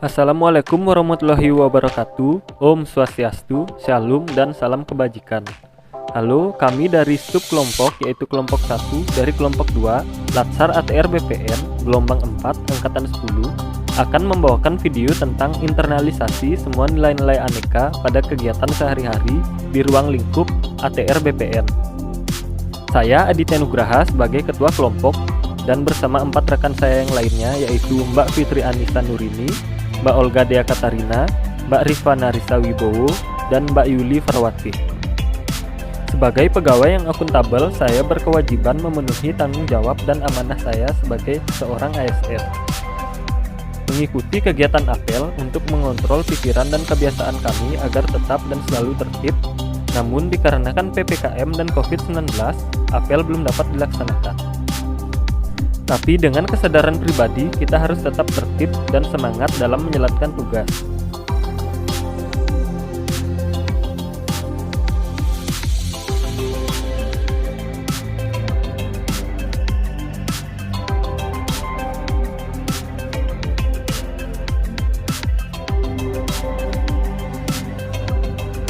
Assalamualaikum warahmatullahi wabarakatuh. Om Swastiastu, Shalom, dan salam kebajikan. Halo, kami dari sub kelompok yaitu kelompok 1 dari kelompok 2 Latsar ATR BPN gelombang 4 angkatan 10 akan membawakan video tentang internalisasi semua nilai-nilai aneka pada kegiatan sehari-hari di ruang lingkup ATR BPN. Saya Aditya Nugraha sebagai ketua kelompok dan bersama 4 rekan saya yang lainnya yaitu Mbak Fitri Anissa Nurini, Mbak Olga Dea Katarina, Mbak Rifana Risa Wibowo, dan Mbak Yuli Farwati. Sebagai pegawai yang akuntabel, saya berkewajiban memenuhi tanggung jawab dan amanah saya sebagai seorang ASN. Mengikuti kegiatan apel untuk mengontrol pikiran dan kebiasaan kami agar tetap dan selalu tertib, namun dikarenakan PPKM dan COVID-19, apel belum dapat dilaksanakan. Tapi dengan kesadaran pribadi, kita harus tetap tertib dan semangat dalam menjalankan tugas.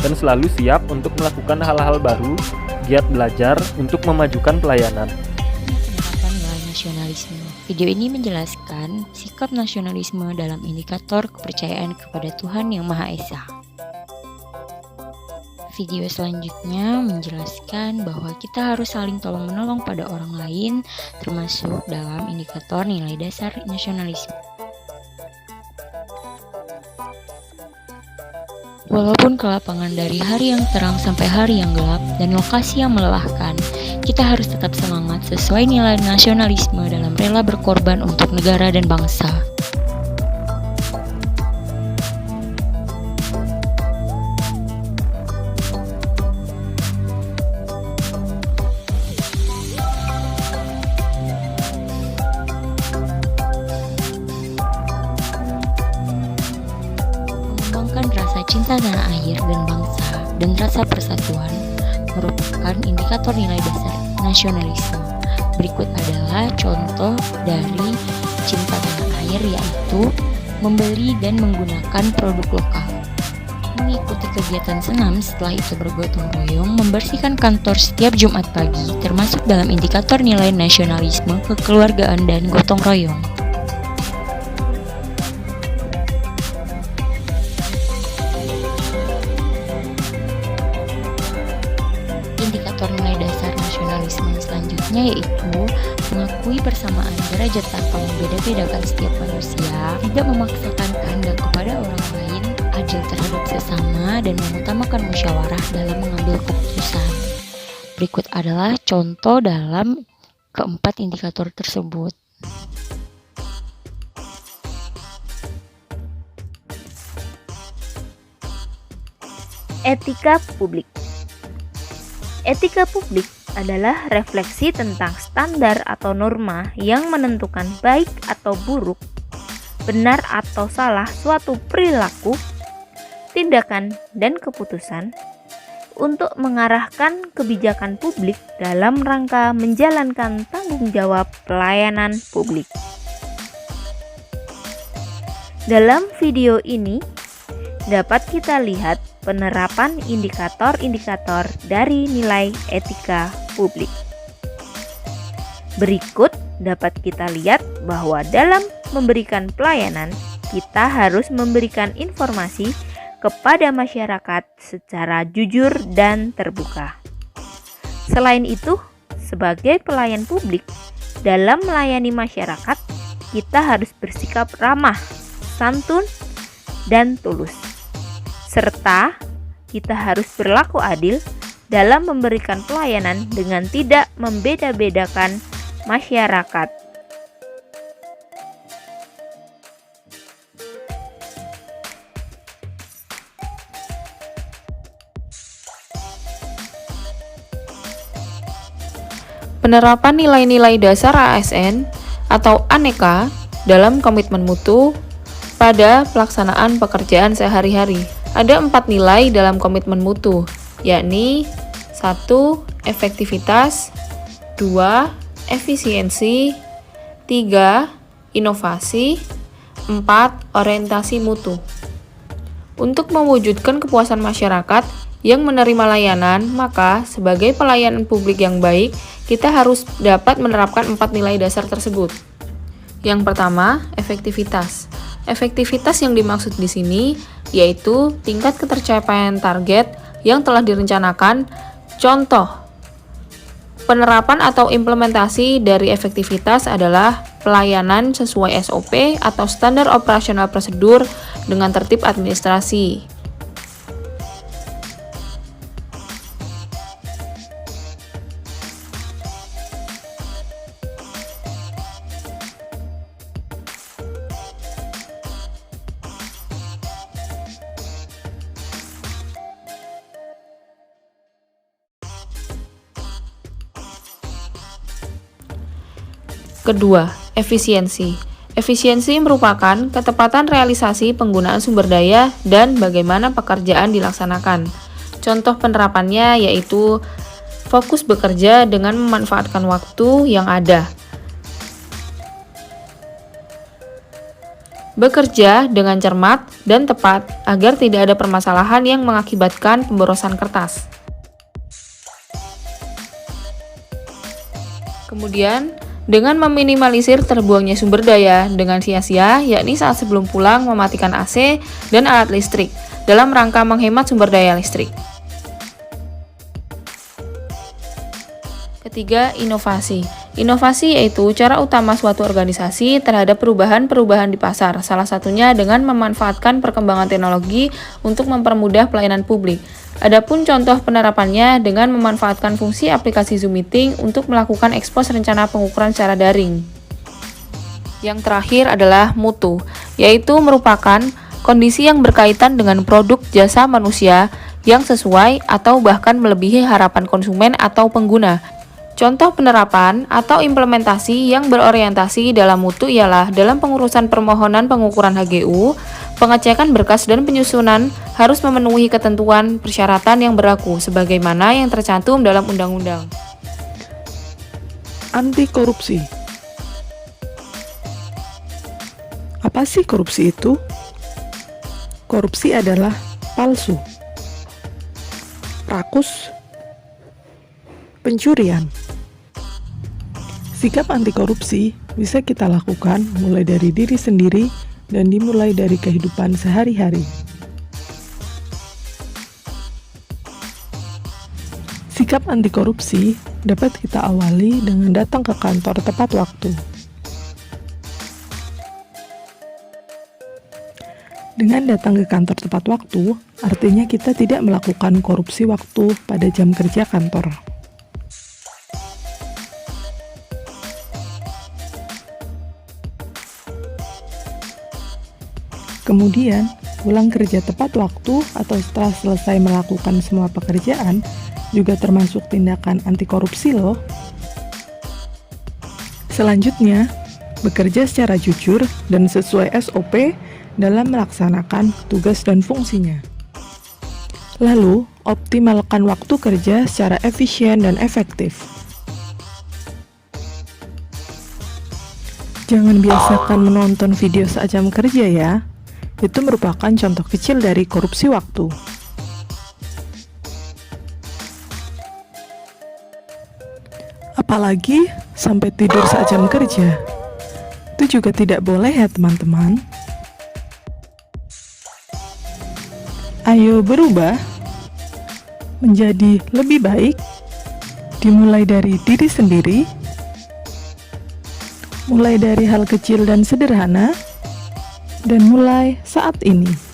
Dan selalu siap untuk melakukan hal-hal baru, giat belajar untuk memajukan pelayanan. Nasionalisme. Video ini menjelaskan sikap nasionalisme dalam indikator kepercayaan kepada Tuhan Yang Maha Esa. Video selanjutnya menjelaskan bahwa kita harus saling tolong-menolong pada orang lain, termasuk dalam indikator nilai dasar nasionalisme. Walaupun kelapangan dari hari yang terang sampai hari yang gelap dan lokasi yang melelahkan, kita harus tetap semangat sesuai nilai nasionalisme dalam rela berkorban untuk negara dan bangsa. Mengembangkan rasa cinta tanah air dan bangsa dan rasa persatuan merupakan indikator nilai dasar nasionalisme. Berikut adalah contoh dari cinta tanah air, yaitu membeli dan menggunakan produk lokal, mengikuti kegiatan senam, setelah itu bergotong royong membersihkan kantor setiap Jumat pagi, termasuk dalam indikator nilai nasionalisme, kekeluargaan, dan gotong royong. Indikator nilai dasar nasionalisme selanjutnya yaitu mengakui persamaan derajat tanpa membeda-bedakan setiap manusia, tidak memaksakan kehendak kepada orang lain, adil terhadap sesama, dan mengutamakan musyawarah dalam mengambil keputusan. Berikut adalah contoh dalam keempat indikator tersebut. Etika publik. Etika publik adalah refleksi tentang standar atau norma yang menentukan baik atau buruk, benar atau salah suatu perilaku, tindakan, dan keputusan untuk mengarahkan kebijakan publik dalam rangka menjalankan tanggung jawab pelayanan publik. Dalam video ini dapat kita lihat penerapan indikator-indikator dari nilai etika publik. Berikut dapat kita lihat bahwa dalam memberikan pelayanan, kita harus memberikan informasi kepada masyarakat secara jujur dan terbuka. Selain itu, sebagai pelayan publik, dalam melayani masyarakat, kita harus bersikap ramah, santun, dan tulus. Serta kita harus berlaku adil dalam memberikan pelayanan dengan tidak membeda-bedakan masyarakat. Penerapan nilai-nilai dasar ASN atau aneka dalam komitmen mutu pada pelaksanaan pekerjaan sehari-hari. Ada 4 nilai dalam komitmen mutu, yakni 1. Efektivitas, 2. Efisiensi, 3. Inovasi, 4. Orientasi mutu. Untuk mewujudkan kepuasan masyarakat yang menerima layanan, maka sebagai pelayanan publik yang baik, kita harus dapat menerapkan 4 nilai dasar tersebut. Yang pertama, efektivitas. Efektivitas yang dimaksud di sini yaitu tingkat ketercapaian target yang telah direncanakan. Contoh, penerapan atau implementasi dari efektivitas adalah pelayanan sesuai SOP atau standar operasional prosedur dengan tertib administrasi. Kedua, efisiensi. Efisiensi merupakan ketepatan realisasi penggunaan sumber daya dan bagaimana pekerjaan dilaksanakan. Contoh penerapannya yaitu fokus bekerja dengan memanfaatkan waktu yang ada. Bekerja dengan cermat dan tepat agar tidak ada permasalahan yang mengakibatkan pemborosan kertas. Kemudian, dengan meminimalisir terbuangnya sumber daya dengan sia-sia, yakni saat sebelum pulang mematikan AC dan alat listrik, dalam rangka menghemat sumber daya listrik. Ketiga, inovasi. Inovasi yaitu cara utama suatu organisasi terhadap perubahan-perubahan di pasar, salah satunya dengan memanfaatkan perkembangan teknologi untuk mempermudah pelayanan publik. Adapun contoh penerapannya dengan memanfaatkan fungsi aplikasi Zoom Meeting untuk melakukan ekspos rencana pengukuran secara daring. Yang terakhir adalah mutu, yaitu merupakan kondisi yang berkaitan dengan produk jasa manusia yang sesuai atau bahkan melebihi harapan konsumen atau pengguna. Contoh penerapan atau implementasi yang berorientasi dalam mutu ialah dalam pengurusan permohonan pengukuran HGU, pengecekan berkas dan penyusunan harus memenuhi ketentuan persyaratan yang berlaku sebagaimana yang tercantum dalam undang-undang. Anti korupsi. Apa sih korupsi itu? Korupsi adalah palsu, rakus, pencurian. Sikap anti korupsi bisa kita lakukan mulai dari diri sendiri dan dimulai dari kehidupan sehari-hari. Sikap anti korupsi dapat kita awali dengan datang ke kantor tepat waktu. Dengan datang ke kantor tepat waktu, artinya kita tidak melakukan korupsi waktu pada jam kerja kantor. Kemudian, pulang kerja tepat waktu atau setelah selesai melakukan semua pekerjaan juga termasuk tindakan anti korupsi loh. Selanjutnya, bekerja secara jujur dan sesuai SOP dalam melaksanakan tugas dan fungsinya. Lalu, optimalkan waktu kerja secara efisien dan efektif. Jangan biasakan menonton video saat jam kerja ya. Itu merupakan contoh kecil dari korupsi waktu. Apalagi sampai tidur saat jam kerja. Itu juga tidak boleh ya teman-teman. Ayo berubah menjadi lebih baik, dimulai dari diri sendiri, mulai dari hal kecil dan sederhana, dan mulai saat ini.